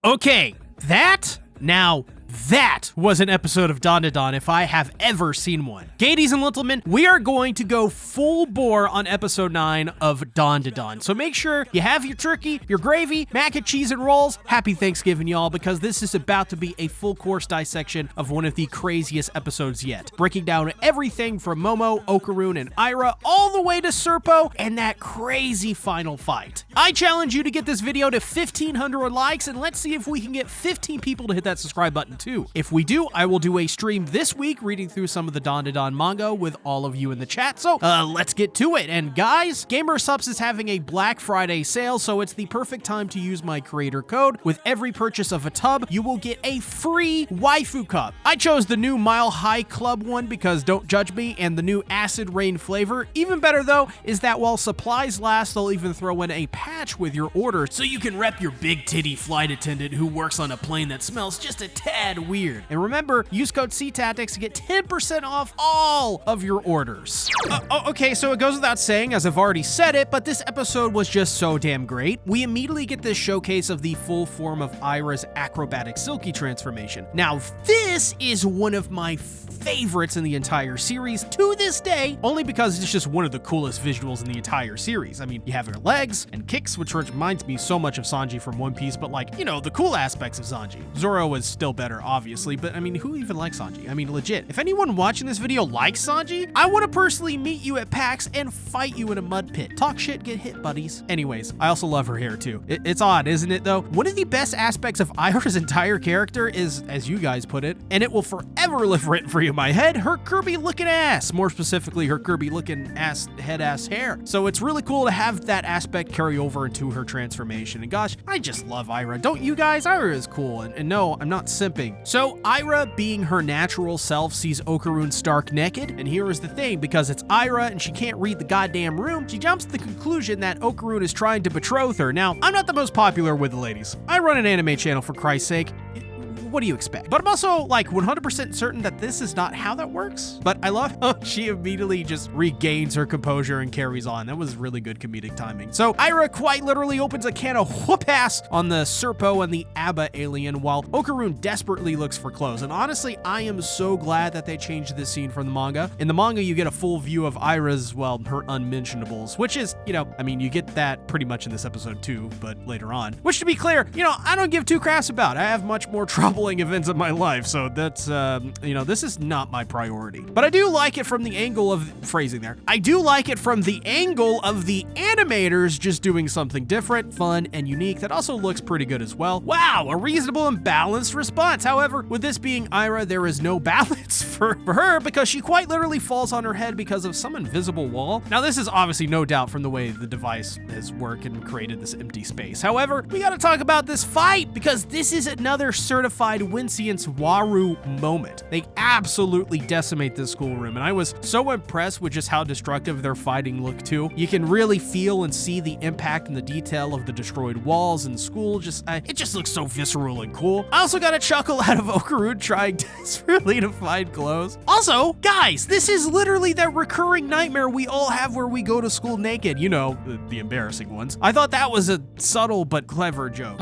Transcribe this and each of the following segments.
Okay, now that was an episode of Dandadan if I have ever seen one. Ladies and gentlemen, we are going to go full bore on episode 9 of Dandadan. So make sure you have your turkey, your gravy, mac and cheese and rolls. Happy Thanksgiving, y'all, because this is about to be a full course dissection of one of the craziest episodes yet. Breaking down everything from Momo, Okaroon, and Ira, all the way to Serpo and that crazy final fight. I challenge you to get this video to 1,500 likes, and let's see if we can get 15 people to hit that subscribe button too. If we do, I will do a stream this week reading through some of the Dandadan manga with all of you in the chat. So let's get to it. And guys, GamerSupps is having a Black Friday sale, so it's the perfect time to use my creator code. With every purchase of a tub, you will get a free waifu cup. I chose the new Mile High Club one because don't judge me, and the new Acid Rain flavor. Even better though is that while supplies last, they'll even throw in a patch with your order so you can rep your big titty flight attendant who works on a plane that smells just a tad weird. And remember, use code CTACTICS to get 10% off all of your orders. Okay, so it goes without saying, as I've already said it, but this episode was just so damn great. We immediately get this showcase of the full form of Ira's acrobatic silky transformation. Now, this is one of my favorites in the entire series to this day, only because it's just one of the coolest visuals in the entire series. I mean, you have her legs and kicks, which reminds me so much of Sanji from One Piece, but like, you know, the cool aspects of Sanji. Zoro is still better, obviously, but I mean, who even likes Sanji? I mean, legit. If anyone watching this video likes Sanji, I want to personally meet you at PAX and fight you in a mud pit. Talk shit, get hit, buddies. Anyways, I also love her hair too. It's odd, isn't it though? One of the best aspects of Ira's entire character is, as you guys put it, and it will forever live rent free in my head, her Kirby looking ass. More specifically, her Kirby looking head ass hair. So it's really cool to have that aspect carry over into her transformation. And gosh, I just love Ira. Don't you guys? Ira is cool. And no, I'm not simping. So Ira, being her natural self, sees Okaroon stark naked. And here is the thing, because it's Ira and she can't read the goddamn room, she jumps to the conclusion that Okaroon is trying to betroth her. Now, I'm not the most popular with the ladies. I run an anime channel, for Christ's sake. What do you expect? But I'm also like 100% certain that this is not how that works. But I love how she immediately just regains her composure and carries on. That was really good comedic timing. So Ira quite literally opens a can of whoop ass on the Serpo and the Abba alien while Okaroon desperately looks for clothes. And honestly, I am so glad that they changed this scene from the manga. In the manga, you get a full view of Ira's, well, her unmentionables, which is, you know, I mean, you get that pretty much in this episode too, but later on. Which, to be clear, you know, I don't give two craps about. I have much more trouble events of my life, so that's you know, this is not my priority. But I do like it from the angle of phrasing there. I do like it from the angle of the animators just doing something different, fun, and unique that also looks pretty good as well. Wow, a reasonable and balanced response. However, with this being Ira, there is no balance for her because she quite literally falls on her head because of some invisible wall. Now, this is obviously no doubt from the way the device has worked and created this empty space. However, we gotta talk about this fight because this is another certified Wincient's Waru moment. They absolutely decimate this schoolroom, and I was so impressed with just how destructive their fighting looked too. You can really feel and see the impact and the detail of the destroyed walls and school. It just looks so visceral and cool. I also got a chuckle out of Okaroon trying desperately to find clothes. Also, guys, this is literally that recurring nightmare we all have where we go to school naked. You know, the embarrassing ones. I thought that was a subtle but clever joke.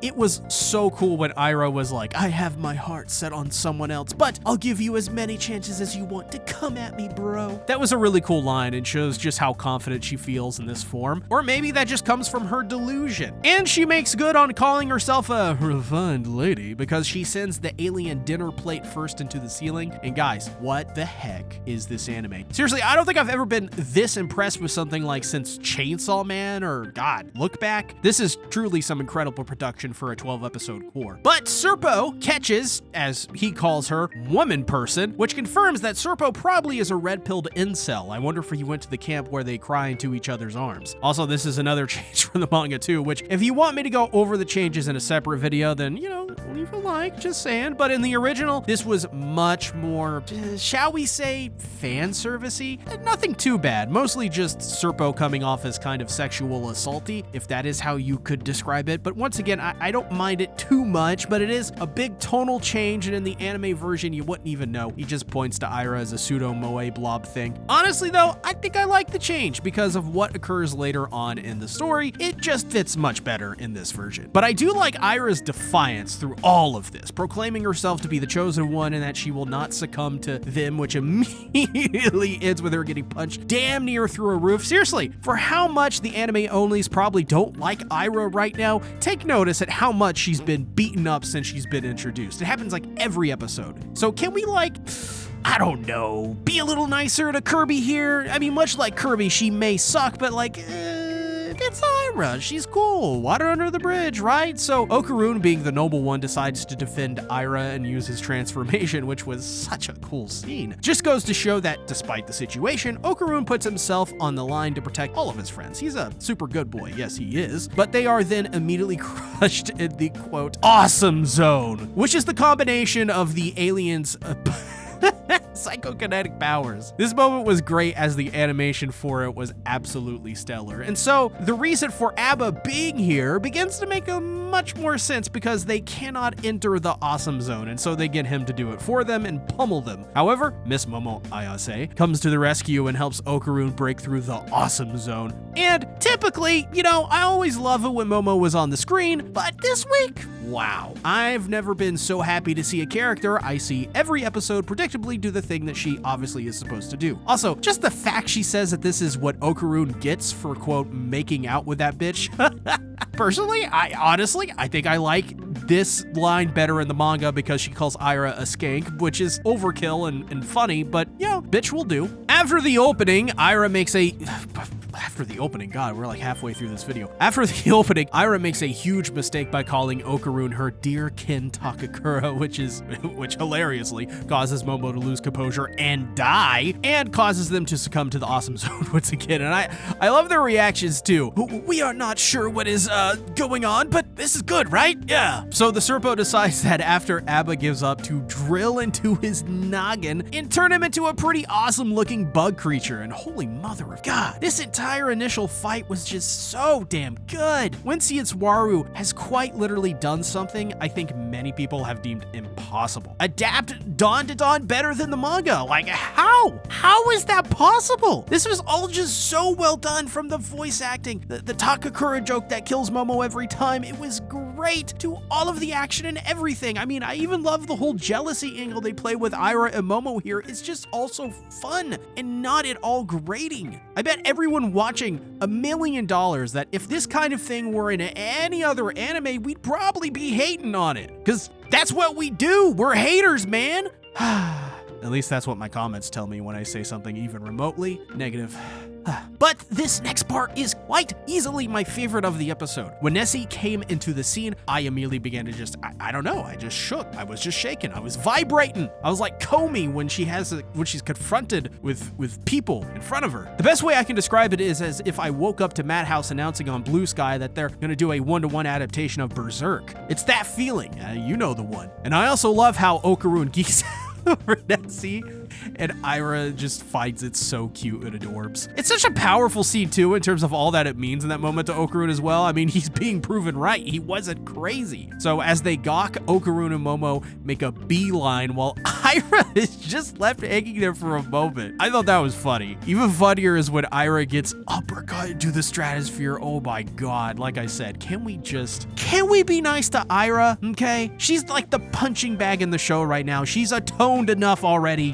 It was so cool when Ira was like, I have my heart set on someone else, but I'll give you as many chances as you want to come at me, bro. That was a really cool line and shows just how confident she feels in this form. Or maybe that just comes from her delusion. And she makes good on calling herself a refined lady because she sends the alien dinner plate first into the ceiling. And guys, what the heck is this anime? Seriously, I don't think I've ever been this impressed with something like since Chainsaw Man or, God, Look Back. This is truly some incredible production for a 12-episode core. But Serpo catches, as he calls her, woman person, which confirms that Serpo probably is a red-pilled incel. I wonder if he went to the camp where they cry into each other's arms. Also, this is another change from the manga too, which if you want me to go over the changes in a separate video, then, you know, leave a like, just saying. But in the original, this was much more, shall we say, fan servicey. Nothing too bad, mostly just Serpo coming off as kind of sexual assaulty, if that is how you could describe it. But once again, I don't mind it too much, but it is a big tonal change, and in the anime version, you wouldn't even know. He just points to Aira as a pseudo-moe blob thing. Honestly, though, I think I like the change because of what occurs later on in the story. It just fits much better in this version. But I do like Aira's defiance through all of this, proclaiming herself to be the chosen one and that she will not succumb to them, which immediately ends with her getting punched damn near through a roof. Seriously, for how much the anime onlys probably don't like Aira right now, take notice at how much she's been beaten up since she's been introduced. It happens like every episode. So can we I don't know, be a little nicer to Kirby here? I mean, much like Kirby, she may suck, but it's Aira. She's cool. Water under the bridge, right? So Okarun, being the noble one, decides to defend Aira and use his transformation, which was such a cool scene. Just goes to show that despite the situation, Okarun puts himself on the line to protect all of his friends. He's a super good boy. Yes, he is. But they are then immediately crushed in the, quote, awesome zone, which is the combination of the aliens' psychokinetic powers. This moment was great as the animation for it was absolutely stellar. And so the reason for ABBA being here begins to make much more sense because they cannot enter the awesome zone, and so they get him to do it for them and pummel them. However, Miss Momo Ayase comes to the rescue and helps Okarun break through the awesome zone. And typically, I always love it when Momo was on the screen, but this week, wow. I've never been so happy to see a character I see every episode predictably do the thing that she obviously is supposed to do. Also, just the fact she says that this is what Okarun gets for, quote, making out with that bitch. Personally, I think I like this line better in the manga because she calls Aira a skank, which is overkill and funny, but bitch will do. After the opening, God, we're like halfway through this video. After the opening, Aira makes a huge mistake by calling Okarun her dear kin Takakura, which hilariously causes Momo to lose composure and die, and causes them to succumb to the awesome zone once again. And I love their reactions too. We are not sure what is going on, but this is good, right? Yeah. So the Serpo decides that after ABBA gives up, to drill into his noggin and turn him into a pretty awesome looking bug creature. And holy mother of God, this entire initial fight was just so damn good. Winston's Waru has quite literally done something I think many people have deemed impossible. Adapt Dandadan better than the manga. Like, how? How is that possible? This was all just so well done, from the voice acting, the Takakura joke that kills Momo every time. It was great, to all of the action and everything. I mean, I even love the whole jealousy angle they play with Aira and Momo here. It's just also fun and not at all grating. I bet everyone watching $1 million that if this kind of thing were in any other anime, we'd probably be hating on it. Because that's what we do. We're haters, man. At least that's what my comments tell me when I say something even remotely negative. But this next part is quite easily my favorite of the episode. When Nessie came into the scene, I immediately began to I don't know, I just shook. I was just shaking. I was vibrating. I was like Comey when she's confronted with people in front of her. The best way I can describe it is as if I woke up to Madhouse announcing on Blue Sky that they're gonna do a 1-to-1 adaptation of Berserk. It's that feeling. You know the one. And I also love how Okarun geeks over Nessie and Aira just finds it so cute and adorbs. It's such a powerful scene too in terms of all that it means in that moment to Okarun as well. I mean, he's being proven right. He wasn't crazy. So as they gawk, Okarun and Momo make a beeline while Aira is just left hanging there for a moment. I thought that was funny. Even funnier is when Aira gets uppercut into the stratosphere. Oh my God. Like I said, can we be nice to Aira? Okay. She's like the punching bag in the show right now. She's atoned enough already.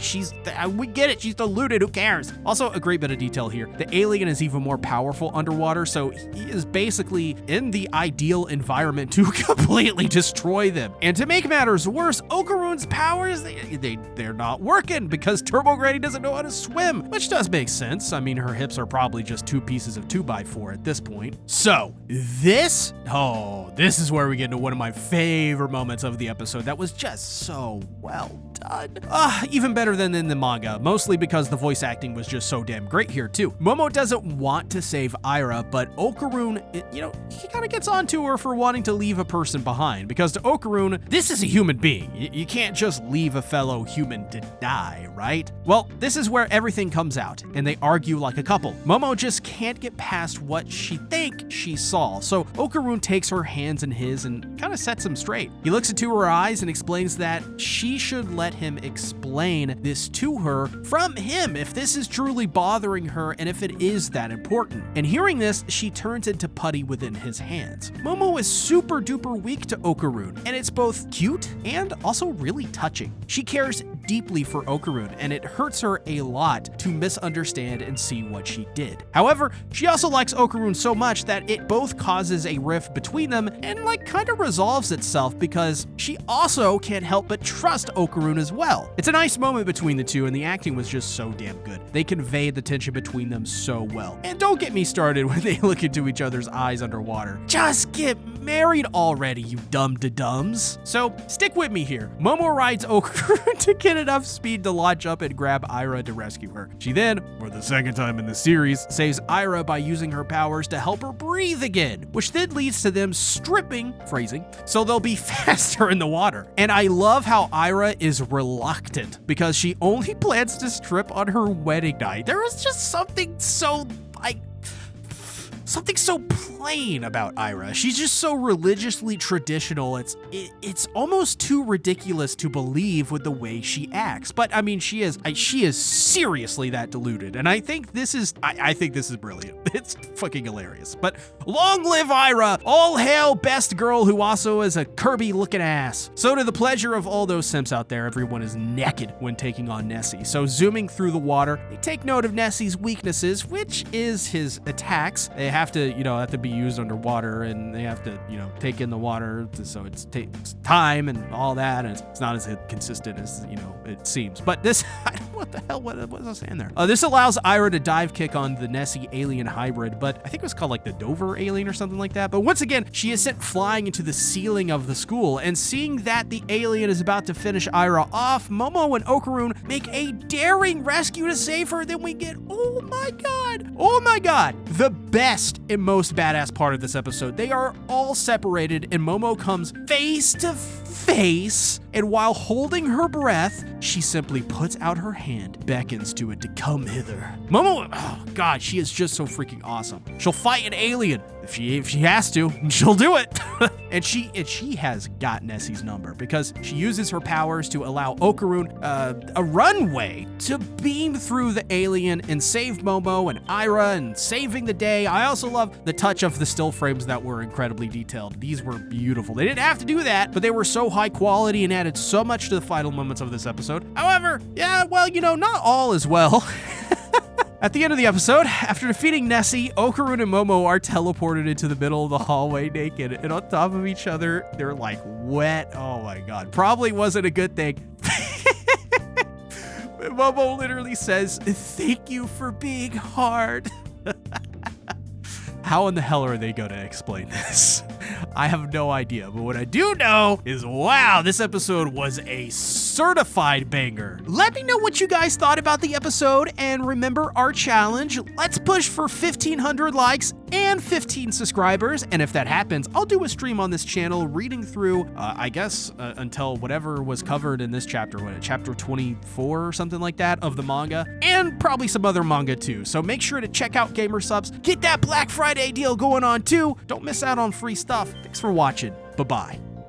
We get it. She's diluted. Who cares? Also, a great bit of detail here. The alien is even more powerful underwater, so he is basically in the ideal environment to completely destroy them. And to make matters worse, Okarun's powers, they're not working because Turbo Granny doesn't know how to swim, which does make sense. I mean, her hips are probably just 2 pieces of 2x4 at this point. So this is where we get into one of my favorite moments of the episode that was just so well done. Even better than in the manga, mostly because the voice acting was just so damn great here too. Momo doesn't want to save Aira, but Okarun, he kind of gets onto her for wanting to leave a person behind, because to Okarun, this is a human being. You can't just leave a fellow human to die, right? Well, this is where everything comes out, and they argue like a couple. Momo just can't get past what she thinks she saw, so Okarun takes her hands in his and kind of sets him straight. He looks into her eyes and explains that she should let him explain this to her from him if this is truly bothering her and if it is that important. And hearing this, she turns into putty within his hands. Momo is super duper weak to Okarun, and it's both cute and also really touching. She cares deeply for Okarun, and it hurts her a lot to misunderstand and see what she did. However, she also likes Okarun so much that it both causes a rift between them and kind of resolves itself, because she also can't help but trust Okarun as well. It's a nice moment between the two, and the acting was just so damn good. They conveyed the tension between them so well. And don't get me started when they look into each other's eyes underwater. Just get married already, you dum-de-dums. So stick with me here. Momo rides Okarun to get enough speed to launch up and grab Aira to rescue her. She then, for the second time in the series, saves Aira by using her powers to help her breathe again, which then leads to them stripping, phrasing, so they'll be faster in the water. And I love how Aira is reluctant because she only plans to strip on her wedding night. There is just something so plain about Aira. She's just so religiously traditional. It's almost too ridiculous to believe with the way she acts. But I mean, she is seriously that deluded, and I think this is brilliant. It's fucking hilarious. But long live Aira! All hail best girl who also is a Kirby looking ass. So to the pleasure of all those simps out there, everyone is naked when taking on Nessie. So zooming through the water, they take note of Nessie's weaknesses, which is his attacks. They have to be used underwater, and they have to, take in the water, so it takes time and all that, and it's not as consistent as, it seems. But this, what the hell, what was I saying there? This allows Aira to dive kick on the Nessie alien hybrid, but I think it was called like the Dover alien or something like that. But once again, she is sent flying into the ceiling of the school, and seeing that the alien is about to finish Aira off, Momo and Okarun make a daring rescue to save her. Then we get, oh my god, the best and most badass part of this episode. They are all separated, and Momo comes face to face, and while holding her breath, she simply puts out her hand, beckons to it to come hither. Momo, oh god, she is just so freaking awesome. She'll fight an alien. If she has to, she'll do it. and she has got Nessie's number, because she uses her powers to allow Okarun a runway to beam through the alien and save Momo and Aira and saving the day. I also love the touch of the still frames that were incredibly detailed. These were beautiful. They didn't have to do that, but they were so high quality and added so much to the final moments of this episode. However, not all is well. At the end of the episode, after defeating Nessie, Okarun and Momo are teleported into the middle of the hallway naked and on top of each other. They're like wet. Oh my god. Probably wasn't a good thing. Momo literally says, "Thank you for being hard." How in the hell are they going to explain this? I have no idea, but what I do know is, wow, this episode was a certified banger. Let me know what you guys thought about the episode, and remember our challenge. Let's push for 1,500 likes and 15 subscribers, and if that happens, I'll do a stream on this channel reading through, until whatever was covered in this chapter, chapter 24 or something like that of the manga, and probably some other manga too. So make sure to check out Gamer Subs. Get that Black Friday deal going on too. Don't miss out on free stuff. Thanks for watching. Bye-bye.